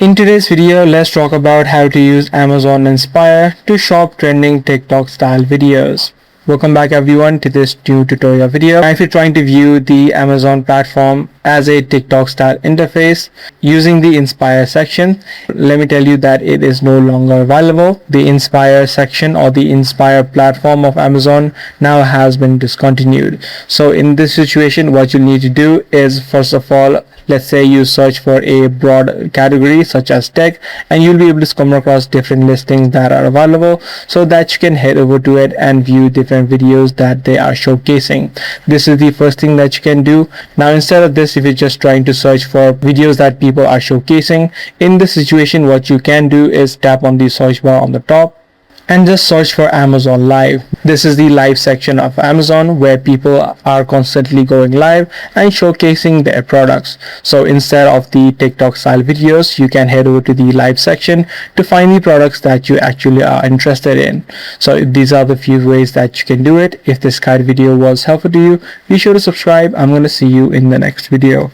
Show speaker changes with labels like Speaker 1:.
Speaker 1: In today's video, let's talk about how to use Amazon Inspire to shop trending TikTok style videos. Welcome back everyone to this new tutorial video. Now, if you're trying to view the Amazon platform as a TikTok style interface using the Inspire section, let me tell you that it is no longer available. The Inspire section or the Inspire platform of Amazon now has been discontinued. So in this situation, what you need to do is, first of all, let's say you search for a broad category such as tech, and you'll be able to come across different listings that are available so that you can head over to it and view different videos that they are showcasing. This is the first thing that you can do. Now, instead of this, if you're just trying to search for videos that people are showcasing, in this situation, what you can do is tap on the search bar on the top and just search for Amazon Live. This is the live section of Amazon where people are constantly going live and showcasing their products. So instead of the TikTok style videos, you can head over to the live section to find the products that you actually are interested in. So these are the few ways that you can do it. If this kind of video was helpful to you, be sure to subscribe. I'm going to see you in the next video.